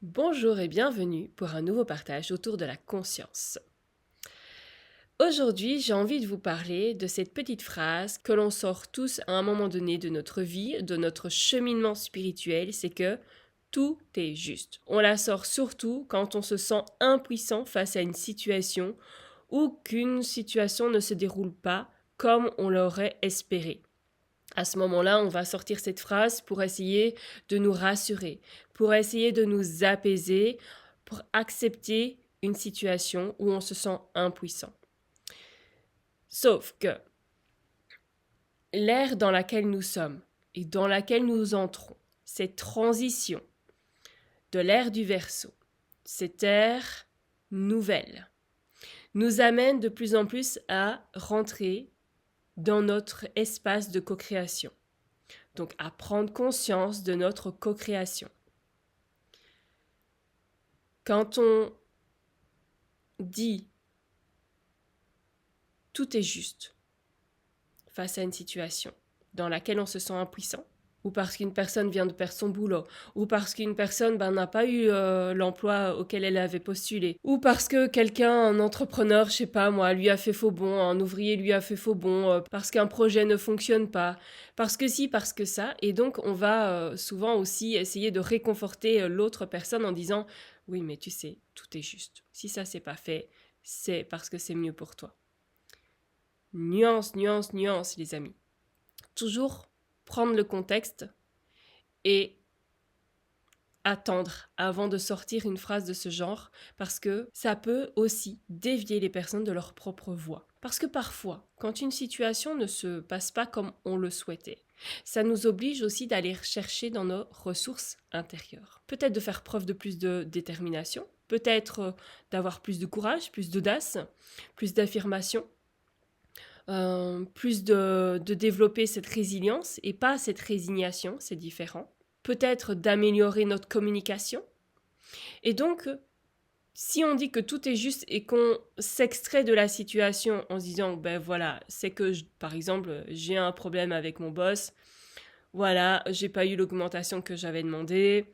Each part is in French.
Bonjour et bienvenue pour un nouveau partage autour de la conscience. Aujourd'hui, j'ai envie de vous parler de cette petite phrase que l'on sort tous à un moment donné de notre vie, de notre cheminement spirituel, c'est que tout est juste. On la sort surtout quand on se sent impuissant face à une situation ou qu'une situation ne se déroule pas comme on l'aurait espéré. À ce moment-là, on va sortir cette phrase pour essayer de nous rassurer, pour essayer de nous apaiser, pour accepter une situation où on se sent impuissant. Sauf que l'ère dans laquelle nous sommes et dans laquelle nous entrons, cette transition de l'ère du Verseau, cette ère nouvelle, nous amène de plus en plus à rentrer dans notre espace de co-création. Donc à prendre conscience de notre co-création. Quand on dit tout est juste face à une situation dans laquelle on se sent impuissant, ou parce qu'une personne vient de perdre son boulot, ou parce qu'une personne n'a pas eu l'emploi auquel elle avait postulé, ou parce que quelqu'un, un entrepreneur, je sais pas moi, lui a fait faux bond, un ouvrier lui a fait faux bond, parce qu'un projet ne fonctionne pas, parce que si, parce que ça, et donc on va souvent aussi essayer de réconforter l'autre personne en disant « Oui, mais tu sais, tout est juste. Si ça c'est pas fait, c'est parce que c'est mieux pour toi. » Nuance, nuance, nuance, les amis. Toujours prendre le contexte et attendre avant de sortir une phrase de ce genre, parce que ça peut aussi dévier les personnes de leur propre voix. Parce que parfois, quand une situation ne se passe pas comme on le souhaitait, ça nous oblige aussi d'aller chercher dans nos ressources intérieures. Peut-être de faire preuve de plus de détermination, peut-être d'avoir plus de courage, plus d'audace, plus d'affirmation, plus de développer cette résilience et pas cette résignation, c'est différent. Peut-être d'améliorer notre communication. Et donc, si on dit que tout est juste et qu'on s'extrait de la situation en se disant, ben voilà, c'est que, par exemple, j'ai un problème avec mon boss, voilà, j'ai pas eu l'augmentation que j'avais demandé,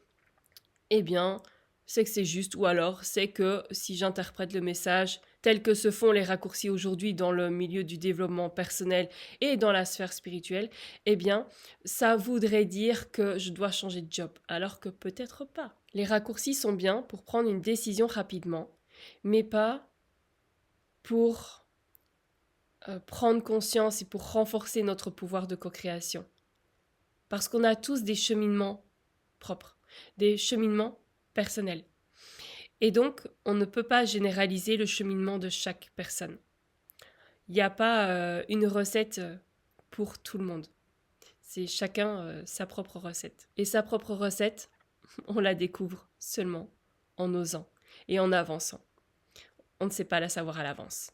eh bien, c'est que c'est juste, ou alors c'est que si j'interprète le message tel que se font les raccourcis aujourd'hui dans le milieu du développement personnel et dans la sphère spirituelle, eh bien, ça voudrait dire que je dois changer de job, alors que peut-être pas. Les raccourcis sont bien pour prendre une décision rapidement, mais pas pour prendre conscience et pour renforcer notre pouvoir de co-création. Parce qu'on a tous des cheminements propres, des cheminements personnels. Et donc, on ne peut pas généraliser le cheminement de chaque personne. Il n'y a pas une recette pour tout le monde. C'est chacun sa propre recette. Et sa propre recette, on la découvre seulement en osant et en avançant. On ne sait pas la savoir à l'avance.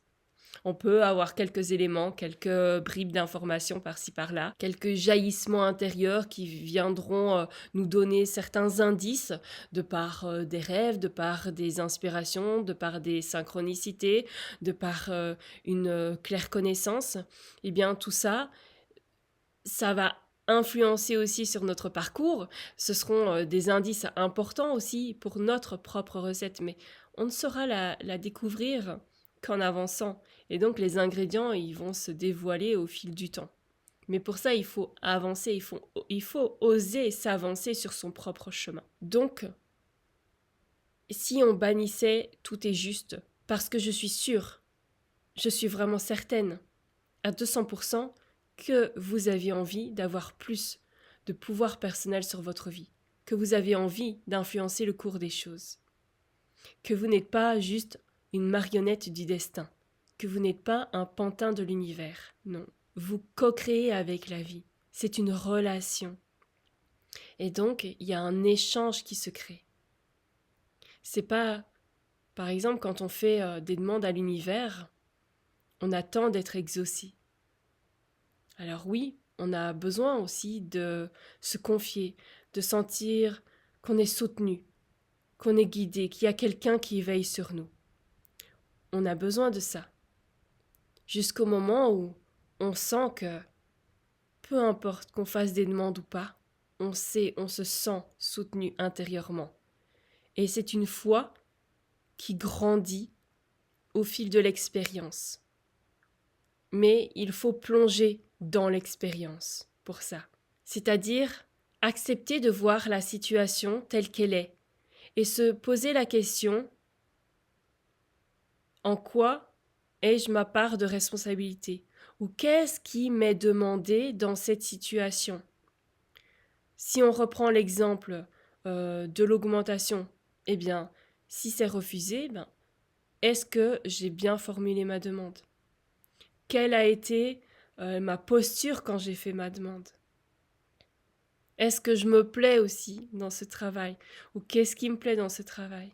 On peut avoir quelques éléments, quelques bribes d'informations par-ci par-là, quelques jaillissements intérieurs qui viendront nous donner certains indices de par des rêves, de par des inspirations, de par des synchronicités, de par une claire connaissance. Eh bien tout ça, ça va influencer aussi sur notre parcours. Ce seront des indices importants aussi pour notre propre recette, mais on ne saura la découvrir qu'en avançant. Et donc les ingrédients, ils vont se dévoiler au fil du temps. Mais pour ça, il faut avancer, il faut oser s'avancer sur son propre chemin. Donc, si on bannissait tout est juste, parce que je suis sûre, je suis vraiment certaine, à 200%, que vous avez envie d'avoir plus de pouvoir personnel sur votre vie, que vous avez envie d'influencer le cours des choses, que vous n'êtes pas juste une marionnette du destin, que vous n'êtes pas un pantin de l'univers. Non, vous co-créez avec la vie. C'est une relation. Et donc, il y a un échange qui se crée. C'est pas, par exemple, quand on fait des demandes à l'univers, on attend d'être exaucé. Alors oui, on a besoin aussi de se confier, de sentir qu'on est soutenu, qu'on est guidé, qu'il y a quelqu'un qui veille sur nous. On a besoin de ça. Jusqu'au moment où on sent que, peu importe qu'on fasse des demandes ou pas, on se sent soutenu intérieurement. Et c'est une foi qui grandit au fil de l'expérience. Mais il faut plonger dans l'expérience pour ça. C'est-à-dire accepter de voir la situation telle qu'elle est et se poser la question: en quoi ai-je ma part de responsabilité? Ou qu'est-ce qui m'est demandé dans cette situation? Si on reprend l'exemple de l'augmentation, eh bien, si c'est refusé, est-ce que j'ai bien formulé ma demande? Quelle a été ma posture quand j'ai fait ma demande? Est-ce que je me plais aussi dans ce travail? Ou qu'est-ce qui me plaît dans ce travail?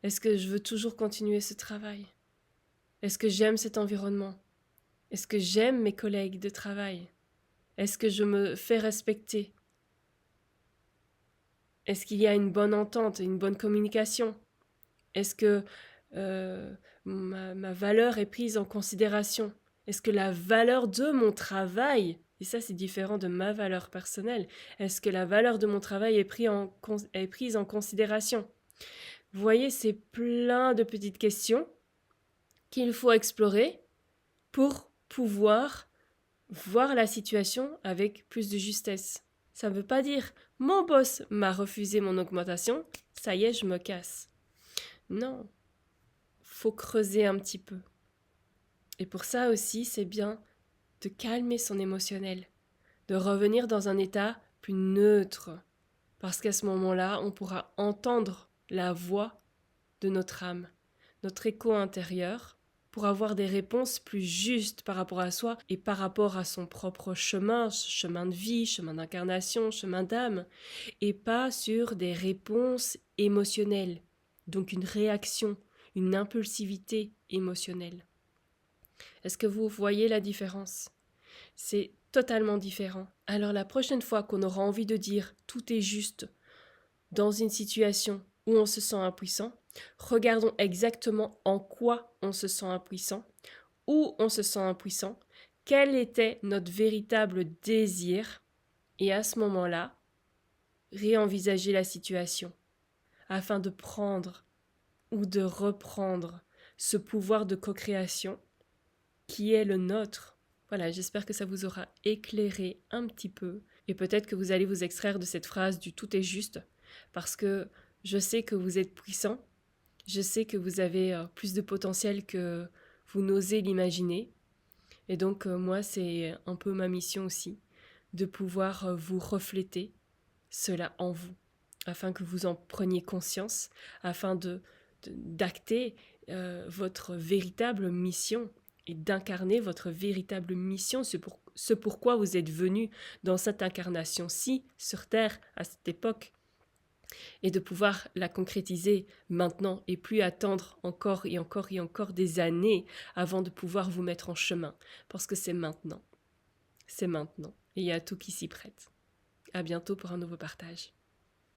Est-ce que je veux toujours continuer ce travail? Est-ce que j'aime cet environnement? Est-ce que j'aime mes collègues de travail? Est-ce que je me fais respecter? Est-ce qu'il y a une bonne entente, une bonne communication? Est-ce que ma valeur est prise en considération? Est-ce que la valeur de mon travail, et ça c'est différent de ma valeur personnelle, est-ce que la valeur de mon travail est prise en considération? Vous voyez, c'est plein de petites questions qu'il faut explorer pour pouvoir voir la situation avec plus de justesse. Ça ne veut pas dire « mon boss m'a refusé mon augmentation, ça y est, je me casse ». Non, faut creuser un petit peu. Et pour ça aussi, c'est bien de calmer son émotionnel, de revenir dans un état plus neutre, parce qu'à ce moment-là, on pourra entendre la voix de notre âme, notre écho intérieur, pour avoir des réponses plus justes par rapport à soi et par rapport à son propre chemin, chemin de vie, chemin d'incarnation, chemin d'âme, et pas sur des réponses émotionnelles, donc une réaction, une impulsivité émotionnelle. Est-ce que vous voyez la différence? C'est totalement différent. Alors la prochaine fois qu'on aura envie de dire tout est juste dans une situation où on se sent impuissant, regardons exactement en quoi on se sent impuissant, où on se sent impuissant, quel était notre véritable désir, et à ce moment-là, réenvisager la situation afin de prendre ou de reprendre ce pouvoir de co-création qui est le nôtre. Voilà, j'espère que ça vous aura éclairé un petit peu et peut-être que vous allez vous extraire de cette phrase du tout est juste parce que je sais que vous êtes puissant, je sais que vous avez plus de potentiel que vous n'osez l'imaginer et donc moi c'est un peu ma mission aussi de pouvoir vous refléter cela en vous afin que vous en preniez conscience, afin d'acter votre véritable mission et d'incarner votre véritable mission, ce pourquoi vous êtes venu dans cette incarnation-ci, sur Terre, à cette époque, et de pouvoir la concrétiser maintenant et plus attendre encore et encore et encore des années avant de pouvoir vous mettre en chemin, parce que c'est maintenant, et il y a tout qui s'y prête. À bientôt pour un nouveau partage.